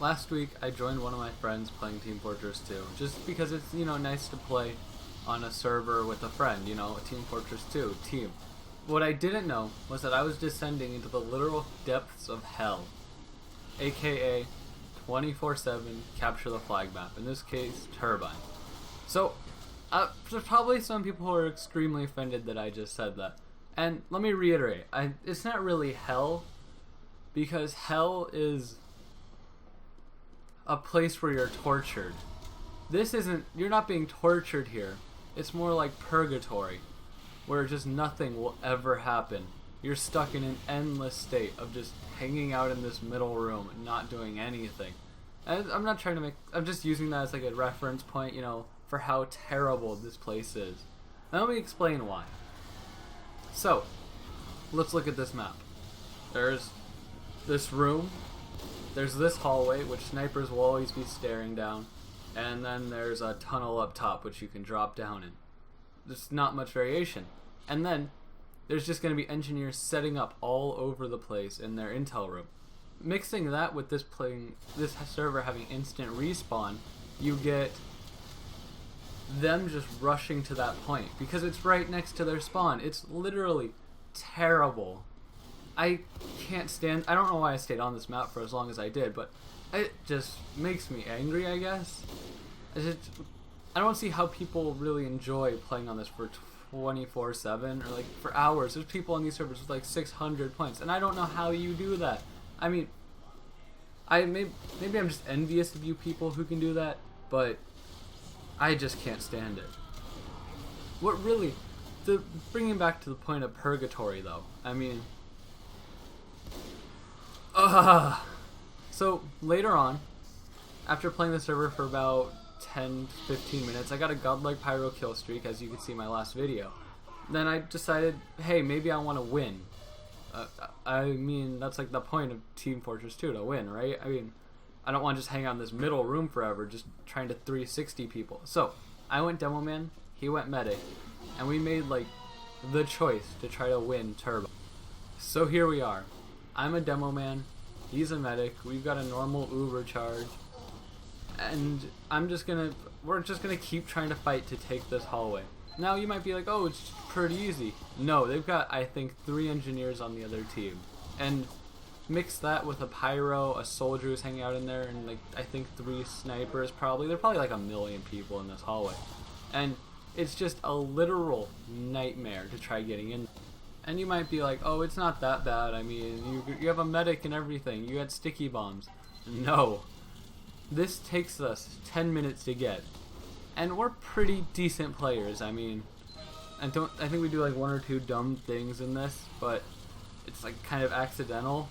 last week I joined one of my friends playing Team Fortress 2, just because it's, nice to play on a server with a friend, a Team Fortress 2 team. What I didn't know was that I was descending into the literal depths of hell, aka 24/7 capture the flag map, in this case, Turbine. So, there's probably some people who are extremely offended that I just said that. And let me reiterate, it's not really hell, because hell is a place where you're tortured. This isn't, you're not being tortured here. It's more like purgatory, where just nothing will ever happen. You're stuck in an endless state of just hanging out in this middle room and not doing anything. And I'm not trying to I'm just using that as like a reference point, for how terrible this place is. Now let me explain why. So, let's look at this map. There's this room, there's this hallway, which snipers will always be staring down, and then there's a tunnel up top, which you can drop down in. There's not much variation. And then, there's just going to be engineers setting up all over the place in their intel room. Mixing that with this server having instant respawn, you get them just rushing to that point because it's right next to their spawn. It's literally terrible. I can't stand, I don't know why I stayed on this map for as long as I did, but it just makes me angry, I guess. I don't see how people really enjoy playing on this for 24/7 or like for hours. There's people on these servers with like 600 points, and I don't know how you do that. I mean, maybe I'm just envious of you people who can do that, but I just can't stand it. What really, bringing back to the point of purgatory though, I mean, so later on, after playing the server for about 10-15 minutes, I got a godlike pyro kill streak, as you can see in my last video. Then I decided, hey, maybe I want to win. I mean, that's like the point of Team Fortress 2, to win, right? I mean, I don't want to just hang out in this middle room forever, just trying to 360 people. So, I went Demo Man, he went Medic, and we made, like, the choice to try to win Turbo. So here we are. I'm a Demo Man, he's a Medic, we've got a normal Uber charge, and we're just gonna keep trying to fight to take this hallway. Now you might be like, oh, it's pretty easy. No, they've got, I think, 3 engineers on the other team. And mix that with a pyro, a soldier who's hanging out in there, and like, I think 3 snipers probably. There are probably like 1 million people in this hallway. And it's just a literal nightmare to try getting in. And you might be like, oh, it's not that bad. I mean, you have a medic and everything. You had sticky bombs. No. This takes us 10 minutes to get. And we're pretty decent players. I mean, I think we do like 1 or 2 dumb things in this, but it's like kind of accidental.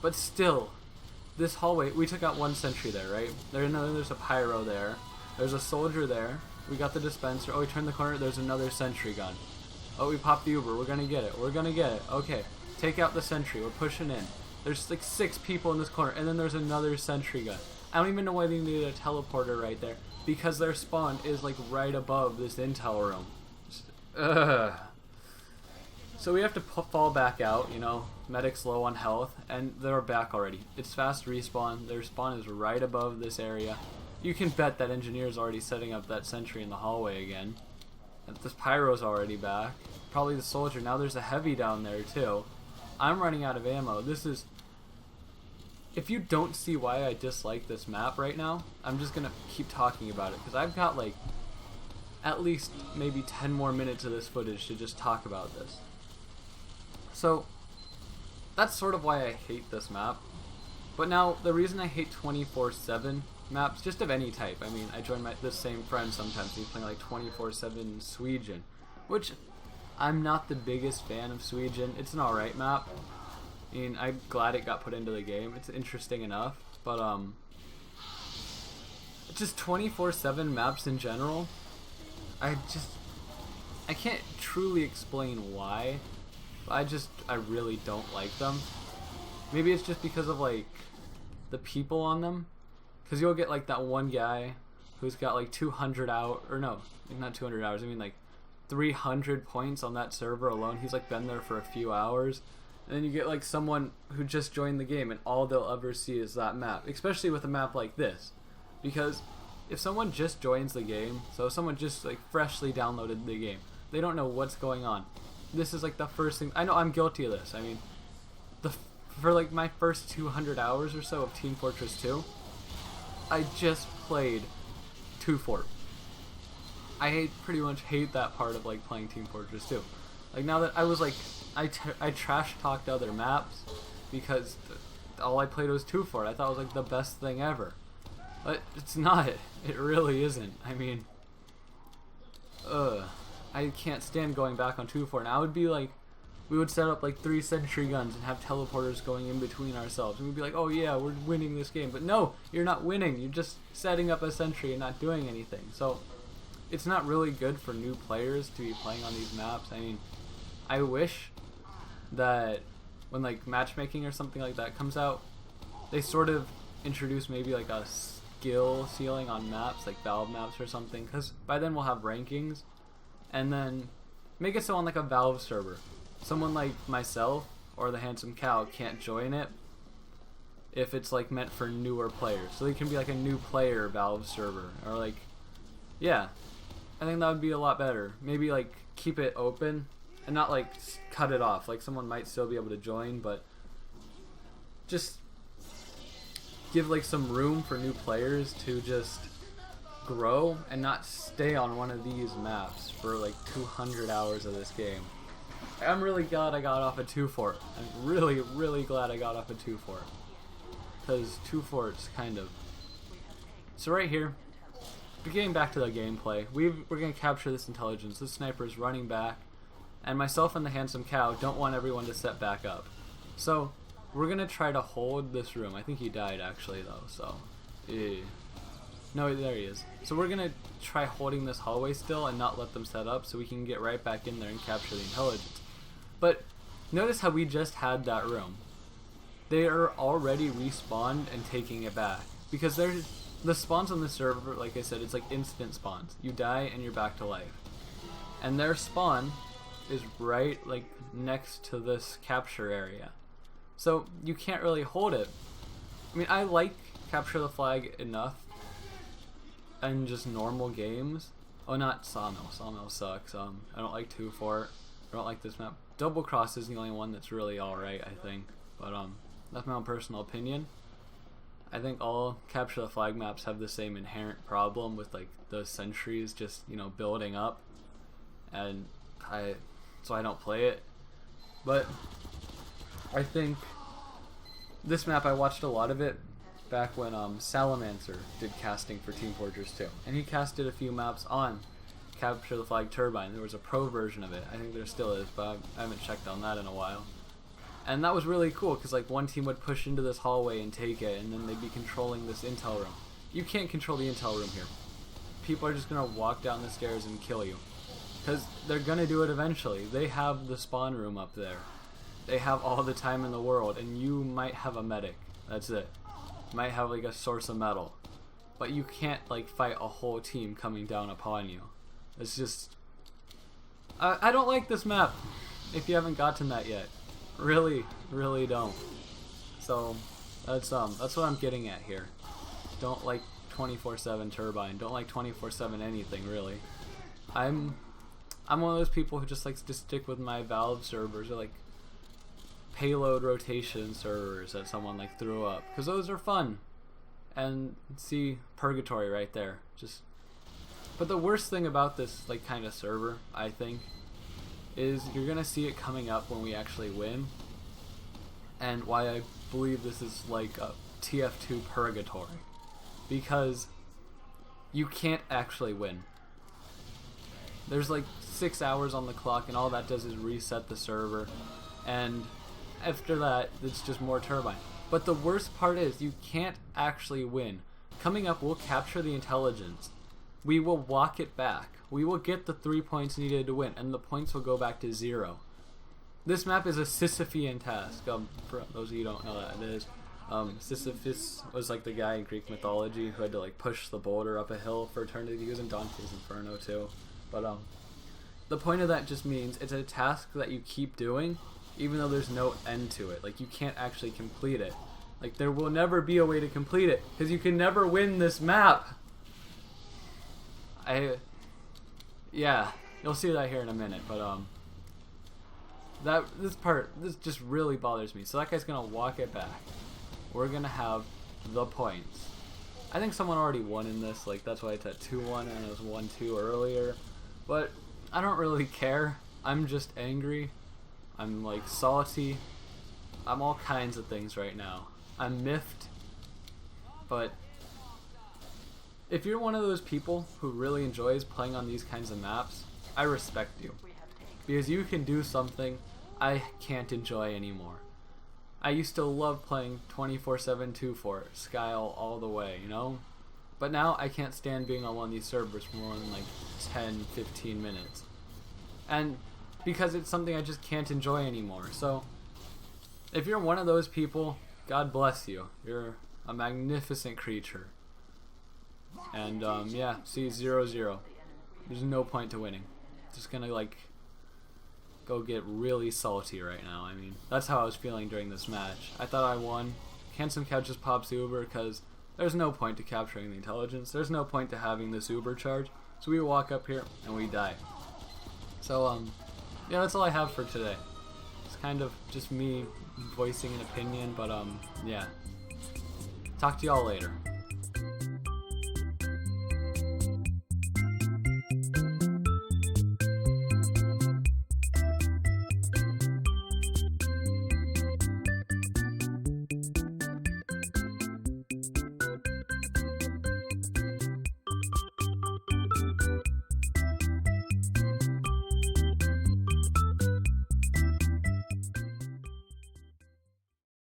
But still, this hallway, we took out 1 sentry there, right? There's a pyro there. There's a soldier there. We got the dispenser. Oh, we turned the corner. There's another sentry gun. Oh, we popped the Uber. We're gonna get it. We're gonna get it. Okay, take out the sentry. We're pushing in. There's like 6 people in this corner, and then there's another sentry gun. I don't even know why they needed a teleporter right there, because their spawn is like right above this intel room. Ugh. So we have to fall back out, medic's low on health, and they're back already. It's fast respawn, their spawn is right above this area. You can bet that engineer's already setting up that sentry in the hallway again. And this pyro's already back. Probably the soldier. Now there's a heavy down there too. I'm running out of ammo. If you don't see why I dislike this map right now, I'm just gonna keep talking about it, because I've got like at least maybe 10 more minutes of this footage to just talk about this. So that's sort of why I hate this map. But now the reason I hate 24/7 maps, just of any type, I mean, I join this same friend sometimes, he's playing like 24/7 Sweden, which I'm not the biggest fan of Sweden. It's an alright map. I mean, I'm glad it got put into the game. It's interesting enough, but just 24/7 maps in general, I can't truly explain why, but I really don't like them. Maybe it's just because of like the people on them, because you'll get like that one guy who's got like 200 out, or no, not 200 hours, I mean like 300 points on that server alone. He's like been there for a few hours, And then you get like someone who just joined the game and all they'll ever see is that map, especially with a map like this. Because if someone just joins the game, so if someone just like freshly downloaded the game, they don't know what's going on. This is like the first thing. I know I'm guilty of this. I mean, for like my first 200 hours or so of Team Fortress 2, I just played 2 Fort. I pretty much hate that part of like playing Team Fortress 2. Like now that I was like, I trash talked other maps because all I played was 2 Fort. I thought it was like the best thing ever, but it's not. It really isn't. I mean, I can't stand going back on 2 Fort. And I would be like, we would set up like 3 sentry guns and have teleporters going in between ourselves, and we'd be like, oh yeah, we're winning this game. But no, you're not winning. You're just setting up a sentry and not doing anything. So it's not really good for new players to be playing on these maps. I mean, I wish that when like matchmaking or something like that comes out, they sort of introduce maybe like a skill ceiling on maps, like Valve maps or something, because by then we'll have rankings, and then make it so on like a Valve server, someone like myself or the Handsome Cow can't join it if it's like meant for newer players. So they can be like a new player Valve server, or like, yeah, I think that would be a lot better. Maybe like keep it open and not like cut it off. Like someone might still be able to join, but just give like some room for new players to just grow and not stay on one of these maps for like 200 hours of this game. I'm really glad I got off a 2 Fort. I'm really glad I got off a 2 Fort, because 2 Fort's kind of... So right here, we're getting back to the gameplay. We're going to capture this intelligence. This sniper's running back, and myself and the Handsome Cow don't want everyone to set back up. So we're going to try to hold this room. I think he died actually though, so... No, there he is. So we're going to try holding this hallway still and not let them set up so we can get right back in there and capture the intelligence. But notice how we just had that room. They are already respawned and taking it back. Because the spawns on the server, like I said, it's like instant spawns. You die and you're back to life. And their spawn is right like next to this capture area. So you can't really hold it. I mean, I like Capture the Flag enough in just normal games. Oh, not Sawmill. Sawmill sucks. I don't like 2 Fort. I don't like this map. Double Cross is the only one that's really alright, I think. But that's my own personal opinion. I think all Capture the Flag maps have the same inherent problem with like the sentries just, you know, building up, and so I don't play it. But I think this map, I watched a lot of it back when Salamancer did casting for Team Fortress 2, and he casted a few maps on Capture the Flag Turbine. There was a pro version of it. I think there still is, but I haven't checked on that in a while. And that was really cool, because like one team would push into this hallway and take it, and then they'd be controlling this intel room. You can't control the intel room here. People are just going to walk down the stairs and kill you, because they're going to do it eventually. They have the spawn room up there. They have all the time in the world, and you might have a medic. That's it. You might have like a source of metal, but you can't like fight a whole team coming down upon you. It's just... I don't like this map, if you haven't gotten that yet. Really don't. So that's what I'm getting at here. Don't like 24/7 Turbine. Don't like 24/7 anything really. I'm one of those people who just likes to stick with my Valve servers, or like payload rotation servers that someone like threw up, because those are fun. And see Purgatory right there. But the worst thing about this like kind of server, I think, is you're gonna see it coming up when we actually win, and why I believe this is like a TF2-Purgatory, because you can't actually win. There's like 6 hours on the clock, and all that does is reset the server, and after that it's just more Turbine. But the worst part is you can't actually win. Coming up, we'll capture the intelligence. We will walk it back. We will get the 3 points needed to win, and the points will go back to 0. This map is a Sisyphean task. For those of you who don't know that, it is. Sisyphus was like the guy in Greek mythology who had to like push the boulder up a hill for eternity. He was in Dante's Inferno too. But the point of that just means it's a task that you keep doing even though there's no end to it. Like, you can't actually complete it. Like, there will never be a way to complete it, because you can never win this map. Yeah, you'll see that here in a minute, but this just really bothers me. So that guy's gonna walk it back. We're gonna have the points. I think someone already won in this, like that's why it's at 2-1 and it was 1-2 earlier. But I don't really care. I'm just angry. I'm like salty. I'm all kinds of things right now. I'm miffed. But if you're one of those people who really enjoys playing on these kinds of maps, I respect you. Because you can do something I can't enjoy anymore. I used to love playing 24/7 2-4, Skyle all the way, you know? But now I can't stand being on one of these servers for more than like 10-15 minutes. And because it's something I just can't enjoy anymore. So if you're one of those people, God bless you. You're a magnificent creature. And yeah, see, 0-0. There's no point to winning. Just gonna like go get really salty right now. I mean, that's how I was feeling during this match. I thought I won. Handsome Cow just pops the Uber because there's no point to capturing the intelligence. There's no point to having this Uber charge. So we walk up here and we die. So yeah, that's all I have for today. It's kind of just me voicing an opinion, but yeah. Talk to y'all later.